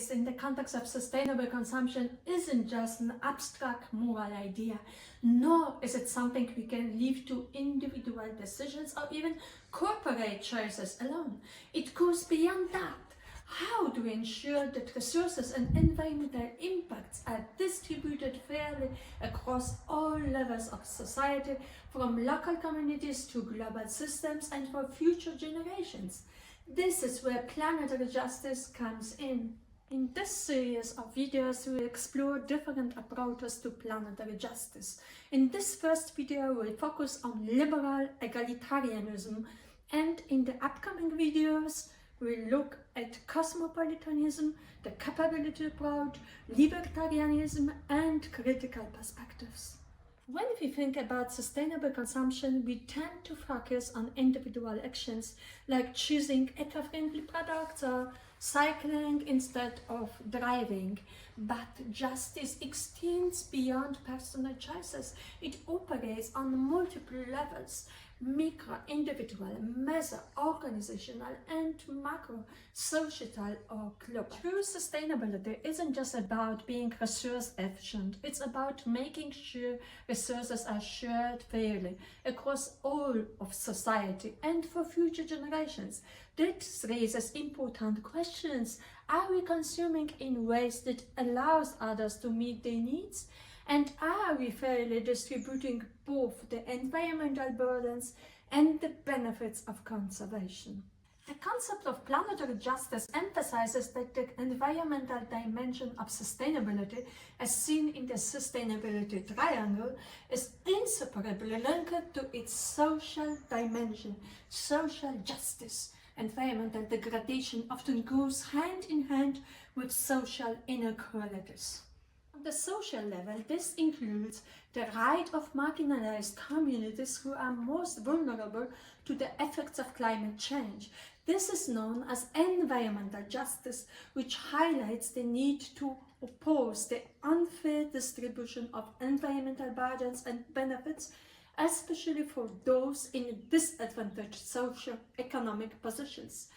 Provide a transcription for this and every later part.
justice in the context of sustainable consumption isn't just an abstract moral idea, nor is it something we can leave to individual decisions or even corporate choices alone. It goes beyond that. How do we ensure that resources and environmental impacts are distributed fairly across all levels of society, from local communities to global systems and for future generations? This is where planetary justice comes in. In this series of videos, we explore different approaches to planetary justice. In this first video, we'll focus on liberal egalitarianism, and in the upcoming videos, we'll look at cosmopolitanism, the capability approach, libertarianism, and critical perspectives. When we think about sustainable consumption, we tend to focus on individual actions like choosing eco-friendly products or cycling instead of driving. But justice extends beyond personal choices. It operates on multiple levels: micro, individual, meso, organizational, and macro, societal or global. True sustainability isn't just about being resource efficient, it's about making sure resources are shared fairly across all of society and for future generations. This raises important questions. Are we consuming in ways that allows others to meet their needs? And are we fairly distributing both the environmental burdens and the benefits of conservation? The concept of planetary justice emphasizes that the environmental dimension of sustainability, as seen in the sustainability triangle, is inseparably linked to its social dimension. Social justice. Environmental degradation often goes hand in hand with social inequalities. On the social level, this includes the right of marginalized communities who are most vulnerable to the effects of climate change. This is known as environmental justice, which highlights the need to oppose the unfair distribution of environmental burdens and benefits, especially for those in disadvantaged socio-economic positions.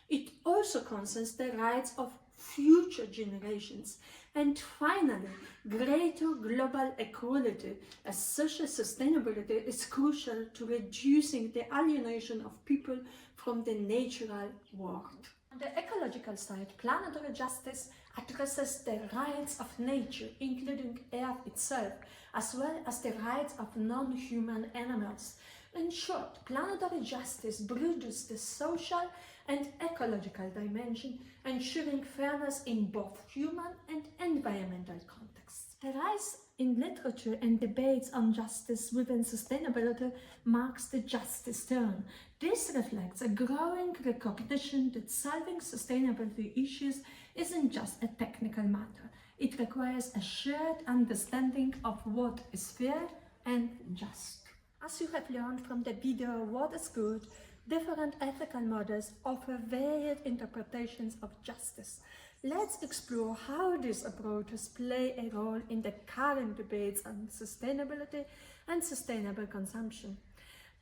It also concerns the rights of future generations. And finally, greater global equality, as social sustainability is crucial to reducing the alienation of people from the natural world. On the ecological side, planetary justice addresses the rights of nature, including Earth itself, as well as the rights of non-human animals. In short, planetary justice bridges the social and ecological dimension, ensuring fairness in both human and environmental contexts. The rise in literature and debates on justice within sustainability marks the justice turn. This reflects a growing recognition that solving sustainability issues isn't just a technical matter. It requires a shared understanding of what is fair and just. As you have learned from the video What is Good, different ethical models offer varied interpretations of justice. Let's explore how these approaches play a role in the current debates on sustainability and sustainable consumption.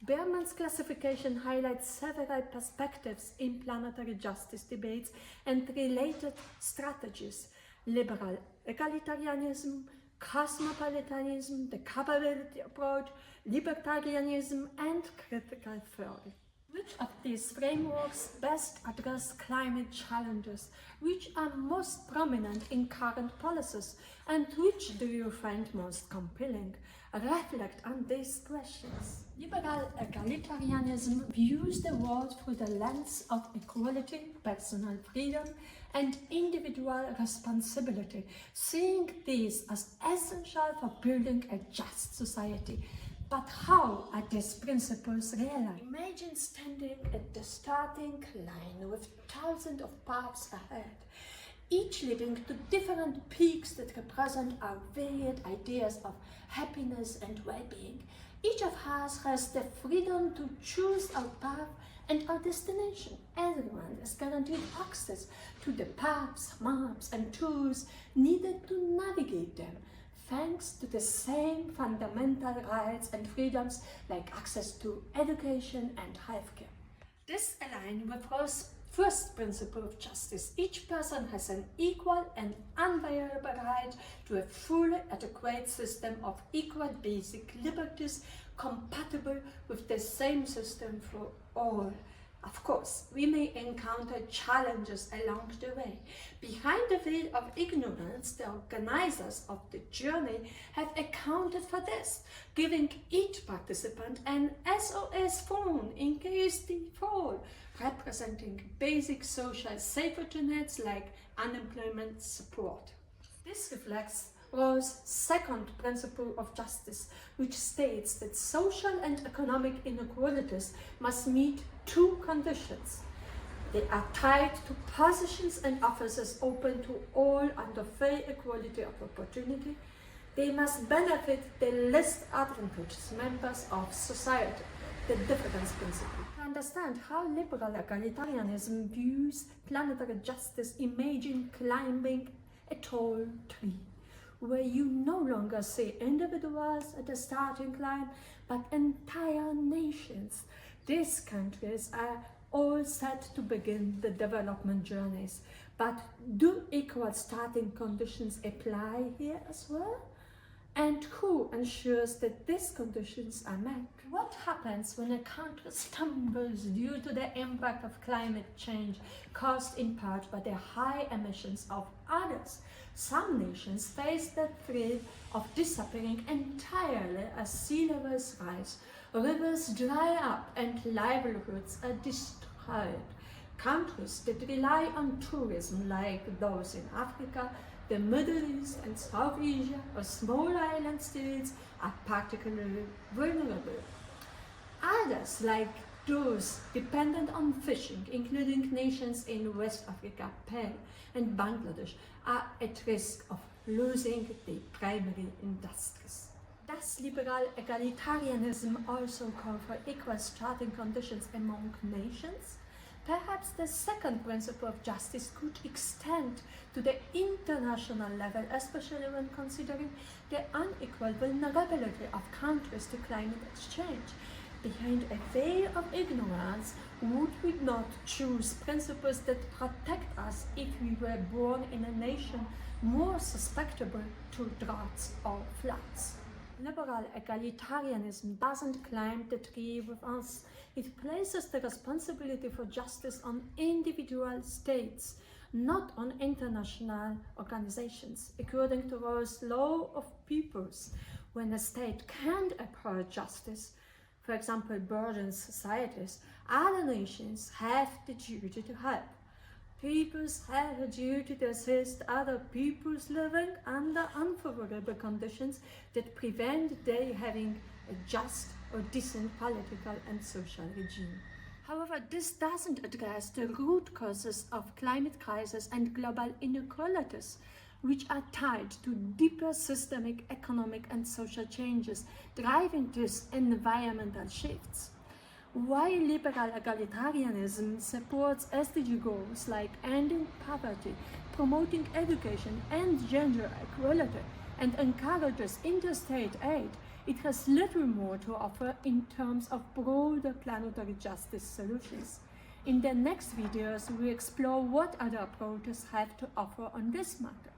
Berman's classification highlights several perspectives in planetary justice debates and related strategies: liberal egalitarianism, cosmopolitanism, the capability approach, libertarianism, and critical theory. Which of these frameworks best address climate challenges? Which are most prominent in current policies? And which do you find most compelling? Reflect on these questions. Liberal egalitarianism views the world through the lens of equality, personal freedom, and individual responsibility, seeing these as essential for building a just society. But how are these principles realized? Imagine standing at the starting line with thousands of paths ahead, each leading to different peaks that represent our varied ideas of happiness and well-being. Each of us has the freedom to choose our path and our destination. Everyone is guaranteed access to the paths, maps, and tools needed to navigate them, thanks to the same fundamental rights and freedoms like access to education and healthcare. This aligns with Rawls' first principle of justice. Each person has an equal and unviolable right to a fully adequate system of equal basic liberties compatible with the same system for all. Of course, we may encounter challenges along the way. Behind the veil of ignorance, the organizers of the journey have accounted for this, giving each participant an SOS phone in case they fall, representing basic social safety nets like unemployment support. This reflects Rawls' second principle of justice, which states that social and economic inequalities must meet two conditions. They are tied to positions and offices open to all under fair equality of opportunity. They must benefit the least advantaged members of society, the difference principle. To understand how liberal egalitarianism views planetary justice, imagine climbing a tall tree, where you no longer see individuals at the starting line, but entire nations. These countries are all set to begin the development journeys, but do equal starting conditions apply here as well? And who ensures that these conditions are met? What happens when a country stumbles due to the impact of climate change caused in part by the high emissions of others? Some nations face the threat of disappearing entirely as sea levels rise, rivers dry up and livelihoods are destroyed. Countries that rely on tourism, like those in Africa, the Middle East and South Asia, or small island states, are particularly vulnerable. Others, like those dependent on fishing, including nations in West Africa, Peru and Bangladesh, are at risk of losing their primary industries. Does liberal egalitarianism also call for equal starting conditions among nations? Perhaps the second principle of justice could extend to the international level, especially when considering the unequal vulnerability of countries to climate exchange. Behind a veil of ignorance, would we not choose principles that protect us if we were born in a nation more susceptible to droughts or floods? Liberal egalitarianism doesn't climb the tree with us. It places the responsibility for justice on individual states, not on international organizations. According to Rawls' law of peoples, when a state can't uphold justice, for example, burdened societies, other nations have the duty to help. Peoples have a duty to assist other peoples living under unfavorable conditions that prevent their having a just or decent political and social regime. However, this doesn't address the root causes of climate crisis and global inequalities, which are tied to deeper systemic, economic and social changes driving these environmental shifts. While liberal egalitarianism supports SDG goals like ending poverty, promoting education and gender equality, and encourages interstate aid, it has little more to offer in terms of broader planetary justice solutions. In the next videos, we explore what other approaches have to offer on this matter.